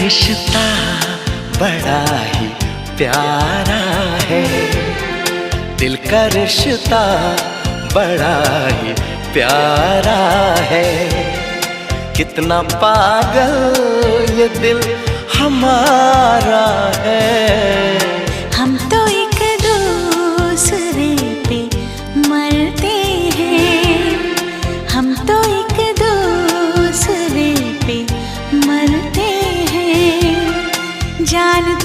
रिश्ता बड़ा ही प्यारा है, दिल का रिश्ता बड़ा ही प्यारा है। कितना पागल ये दिल हमारा है। हम तो एक दूसरे पे मरते हैं, हम तो एक दूसरे पे मरते हैं। जान